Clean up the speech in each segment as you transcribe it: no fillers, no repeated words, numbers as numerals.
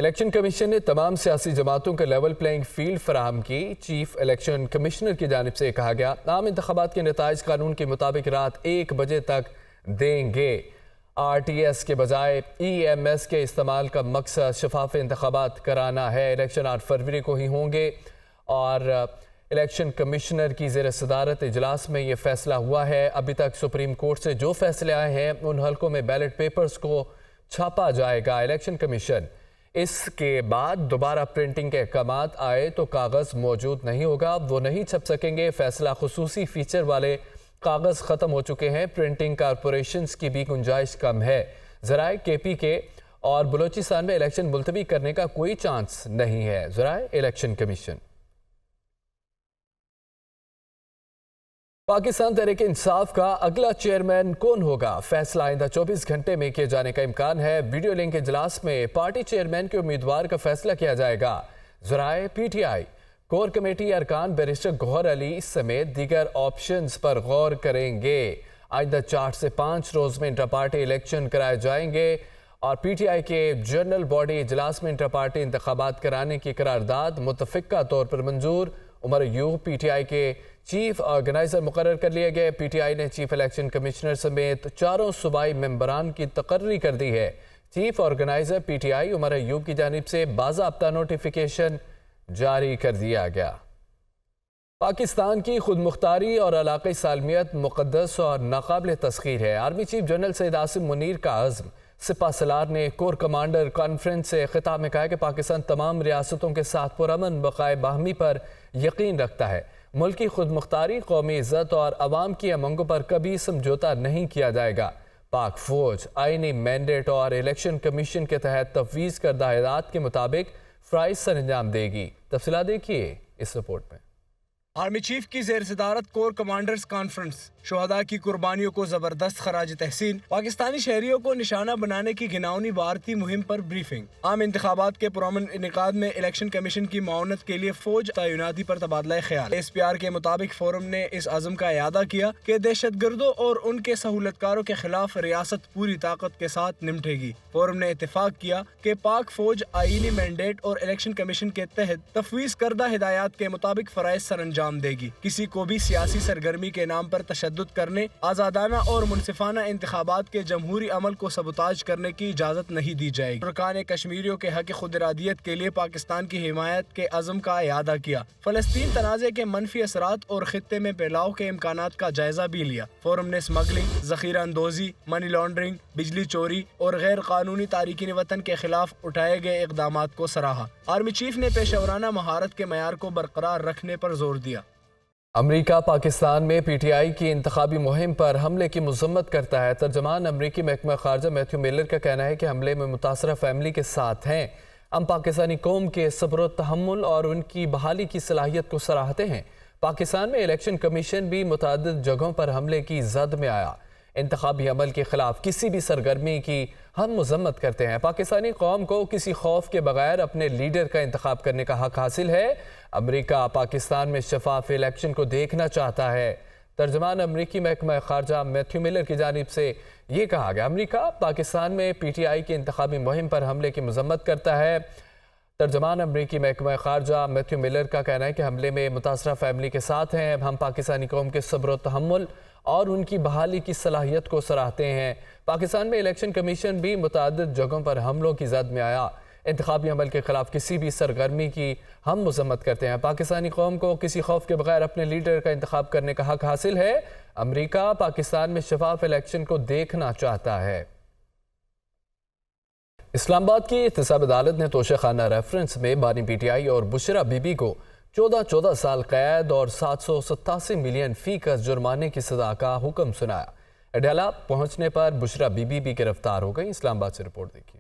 Election commission نے تمام سیاسی جماعتوں کا لیول پلینگ فیلڈ فراہم کی۔ چیف الیکشن کمشنر کی جانب سے کہا گیا عام انتخابات کے نتائج قانون کے مطابق رات 1 بجے تک دیں گے۔ RTS کے بجائے EMS کے استعمال کا مقصد شفاف انتخابات کرانا ہے۔ الیکشن 8 فروری کو ہی ہوں گے اور الیکشن کمشنر کی زیر صدارت اجلاس میں یہ فیصلہ ہوا ہے۔ ابھی تک سپریم کورٹ سے جو فیصلے آئے ہیں ان حلقوں میں بیلٹ پیپرز کو چھاپا جائے گا۔ الیکشن کمیشن اس کے بعد دوبارہ پرنٹنگ کے احکامات آئے تو کاغذ موجود نہیں ہوگا، وہ نہیں چھپ سکیں گے۔ فیصلہ خصوصی فیچر والے کاغذ ختم ہو چکے ہیں۔ پرنٹنگ کارپوریشنز کی بھی گنجائش کم ہے۔ ذرائع KP کے اور بلوچستان میں الیکشن ملتوی کرنے کا کوئی چانس نہیں ہے۔ ذرائع الیکشن کمیشن۔ پاکستان تحریک انصاف کا اگلا چیئرمین کون ہوگا؟ فیصلہ آئندہ 24 گھنٹے میں کیے جانے کا امکان ہے۔ ویڈیو لنک اجلاس میں پارٹی چیئرمین کے امیدوار کا فیصلہ کیا جائے گا۔ ذرائع PTI کور کمیٹی ارکان بیرسٹر گوہر علی سمیت دیگر آپشنز پر غور کریں گے۔ آئندہ 4 سے 5 روز میں انٹر پارٹی الیکشن کرائے جائیں گے اور PTI کے جنرل باڈی اجلاس میں انٹر پارٹی انتخابات کرانے کی قرارداد متفقہ طور پر منظور۔ عمر ایوب PTI کے چیف آرگنائزر مقرر کر لیے گئے۔ PTI نے چیف الیکشن کمشنر سمیت 4 صوبائی ممبران کی تقرری کر دی ہے۔ Chief organiser PTI Omar Ayub کی جانب سے باضابطہ نوٹیفیکیشن جاری کر دیا گیا۔ پاکستان کی خود مختاری اور علاقائی سالمیت مقدس اور ناقابل تسخیر ہے۔ Army chief general Syed Asim Munir کا عزم۔ سپہ سالار نے کور کمانڈر کانفرنس سے خطاب میں کہا کہ پاکستان تمام ریاستوں کے ساتھ پرامن بقائے باہمی پر یقین رکھتا ہے۔ ملکی خود مختاری، قومی عزت اور عوام کی امنگوں پر کبھی سمجھوتا نہیں کیا جائے گا۔ پاک فوج آئینی مینڈیٹ اور الیکشن کمیشن کے تحت تفویض کردہ ہدایات کے مطابق فرائض سر انجام دے گی۔ تفصیلات دیکھیے اس رپورٹ میں۔ آرمی چیف کی زیر صدارت کور کمانڈرز کانفرنس، شہداء کی قربانیوں کو زبردست خراج تحسین، پاکستانی شہریوں کو نشانہ بنانے کی گھناؤنی بھارتی مہم پر بریفنگ۔ عام انتخابات کے پرامن انعقاد میں الیکشن کمیشن کی معاونت کے لیے فوج تعیناتی پر تبادلہ خیال۔ SPR کے مطابق فورم نے اس عزم کا اعادہ کیا کہ دہشت گردوں اور ان کے سہولت کاروں کے خلاف ریاست پوری طاقت کے ساتھ نمٹے گی۔ فورم نے اتفاق کیا کہ پاک فوج آئینی مینڈیٹ اور الیکشن کمیشن کے تحت تفویض کردہ ہدایات کے مطابق فرائض سر انجام دے گی۔ کسی کو بھی سیاسی سرگرمی کے نام پر تشدد کرنے، آزادانہ اور منصفانہ انتخابات کے جمہوری عمل کو سبوتاژ کرنے کی اجازت نہیں دی جائے گی۔ ارکان کشمیریوں کے حق خود ارادیت کے لیے پاکستان کی حمایت کے عزم کا اعادہ کیا۔ فلسطین تنازع کے منفی اثرات اور خطے میں پھیلاؤ کے امکانات کا جائزہ بھی لیا۔ فورم نے اسمگلنگ، ذخیرہ اندوزی، منی لانڈرنگ، بجلی چوری اور غیر قانونی تارکین وطن کے خلاف اٹھائے گئے اقدامات کو سراہا۔ آرمی چیف نے پیشہ ورانہ مہارت کے معیار کو برقرار رکھنے پر زور دیا۔ امریکہ پاکستان میں PTI کی انتخابی مہم پر حملے کی مذمت کرتا ہے۔ ترجمان امریکی محکمہ خارجہ میتھیو میلر کا کہنا ہے کہ حملے میں متاثرہ فیملی کے ساتھ ہیں۔ ہم پاکستانی قوم کے صبر و تحمل اور ان کی بحالی کی صلاحیت کو سراہتے ہیں۔ پاکستان میں الیکشن کمیشن بھی متعدد جگہوں پر حملے کی زد میں آیا۔ انتخابی عمل کے خلاف کسی بھی سرگرمی کی ہم مذمت کرتے ہیں۔ پاکستانی قوم کو کسی خوف کے بغیر اپنے لیڈر کا انتخاب کرنے کا حق حاصل ہے۔ امریکہ پاکستان میں شفاف الیکشن کو دیکھنا چاہتا ہے۔ ترجمان امریکی محکمہ خارجہ میتھیو میلر کی جانب سے یہ کہا گیا امریکہ پاکستان میں PTI کی انتخابی مہم پر حملے کی مذمت کرتا ہے۔ ترجمان امریکی محکمہ خارجہ میتھیو میلر کا کہنا ہے کہ حملے میں متاثرہ فیملی کے ساتھ ہیں۔ ہم پاکستانی قوم کے صبر و تحمل اور ان کی بحالی کی صلاحیت کو سراہتے ہیں۔ پاکستان میں الیکشن کمیشن بھی متعدد جگہوں پر حملوں کی زد میں آیا۔ انتخابی عمل کے خلاف کسی بھی سرگرمی کی ہم مذمت کرتے ہیں۔ پاکستانی قوم کو کسی خوف کے بغیر اپنے لیڈر کا انتخاب کرنے کا حق حاصل ہے۔ امریکہ پاکستان میں شفاف الیکشن کو دیکھنا چاہتا ہے۔ اسلام آباد کی احتساب عدالت نے توشہ خانہ ریفرنس میں بانی PTI اور بشرا بی بی کو 14 سال قید اور 787 ملین فی کا جرمانے کی سزا کا حکم سنایا۔ اڈیالہ پہنچنے پر بشرا بی بی بھی گرفتار ہو گئی۔ اسلام آباد سے رپورٹ دیکھیے۔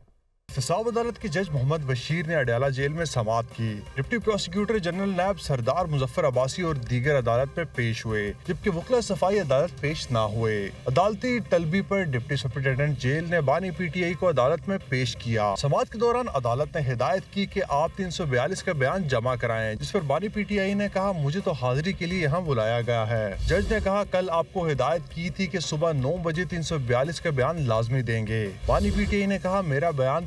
احتساب عدالت کے جج محمد بشیر نے اڈیالہ جیل میں سماعت کی۔ ڈپٹی پروسیکیوٹر جنرل نیب سردار مظفر عباسی اور دیگر عدالت میں پیش ہوئے، جبکہ وکلا صفائی عدالت پیش نہ ہوئے۔ عدالتی طلبی پر ڈپٹی سپرنٹینڈنٹ جیل نے بانی PTI کو عدالت میں پیش کیا۔ سماعت کے دوران عدالت نے ہدایت کی کہ آپ 342 کا بیان جمع کرائیں، جس پر بانی PTI نے کہا مجھے تو حاضری کے لیے یہاں بلایا گیا ہے۔ جج نے کہا کل آپ کو ہدایت کی تھی کہ صبح 9 بجے 342 کا بیان لازمی دیں گے۔ بانی PTI نے کہا میرا بیان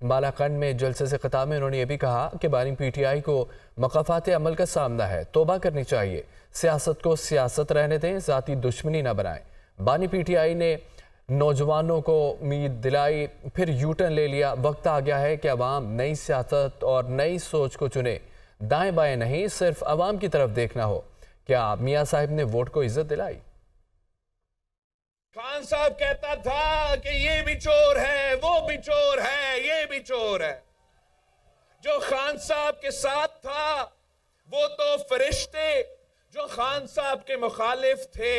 مالاکنڈ میں جلسے سے خطاب میں انہوں نے یہ بھی کہا کہ بانی پی ٹی آئی کو مقافات عمل کا سامنا ہے، توبہ کرنی چاہیے، سیاست کو سیاست رہنے دیں، ذاتی دشمنی نہ بنائیں۔ بانی پی ٹی آئی نے نوجوانوں کو امید دلائی، پھر یو ٹرن لے لیا۔ وقت آ گیا ہے کہ عوام نئی سیاست اور نئی سوچ کو چنے، دائیں بائیں نہیں، صرف عوام کی طرف دیکھنا ہو۔ کیا میاں صاحب نے ووٹ کو عزت دلائی؟ خان صاحب کہتا تھا کہ یہ بھی چور ہے، وہ بھی چور ہے، یہ بھی چور ہے۔ جو خان صاحب کے ساتھ تھا وہ تو فرشتے، جو خان صاحب کے مخالف تھے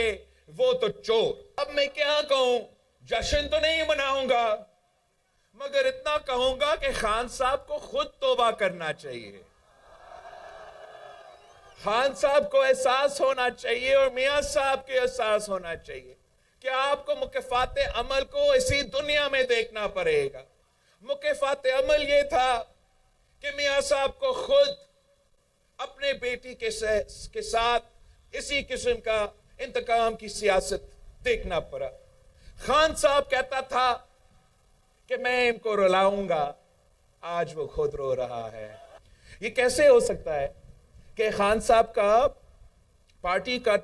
وہ تو چور۔ اب میں کیا کہوں، جشن تو نہیں مناؤں گا، مگر اتنا کہوں گا کہ خان صاحب کو خود توبہ کرنا چاہیے۔ خان صاحب کو احساس ہونا چاہیے اور میاں صاحب کے احساس ہونا چاہیے کہ آپ کو مکافات عمل کو اسی دنیا میں دیکھنا پڑے گا۔ مکافات عمل یہ تھا کہ میاں صاحب کو خود اپنے بیٹی کے ساتھ اسی قسم کا انتقام کی سیاست دیکھنا پڑا۔ خان صاحب کہتا تھا کہ میں ان کو رلاؤں گا، آج وہ خود رو رہا ہے۔ یہ کیسے ہو سکتا ہے کہ خان صاحب کا پارٹی کا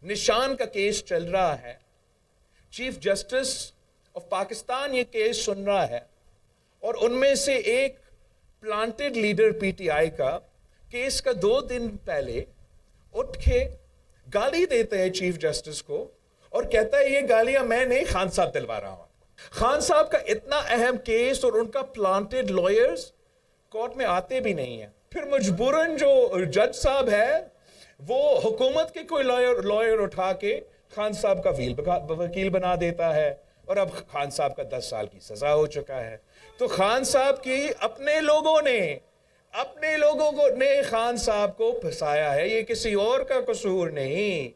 نشان کا کیس چل رہا ہے، چیف جسٹس آف پاکستان یہ کیس سن رہا ہے، اور ان میں سے ایک planted leader P T I کا کیس کا 2 دن پہلے اٹھ کے گالی دیتا ہے چیف جسٹس کو اور کہتا ہے یہ گالیاں میں نہیں، خان صاحب دلوا رہا ہوں۔ خان صاحب کا اتنا اہم کیس اور ان کا پلانٹڈ لائرز کورٹ میں آتے بھی نہیں ہیں، پھر مجبوراً جو جج صاحب ہے وہ حکومت کے کوئی لائر اٹھا کے خان صاحب کا وکیل بنا دیتا ہے، اور اب خان صاحب کا 10 سال کی سزا ہو چکا ہے۔ تو خان صاحب کی اپنے لوگوں نے خان صاحب کو پھنسایا ہے، یہ کسی اور کا قصور نہیں۔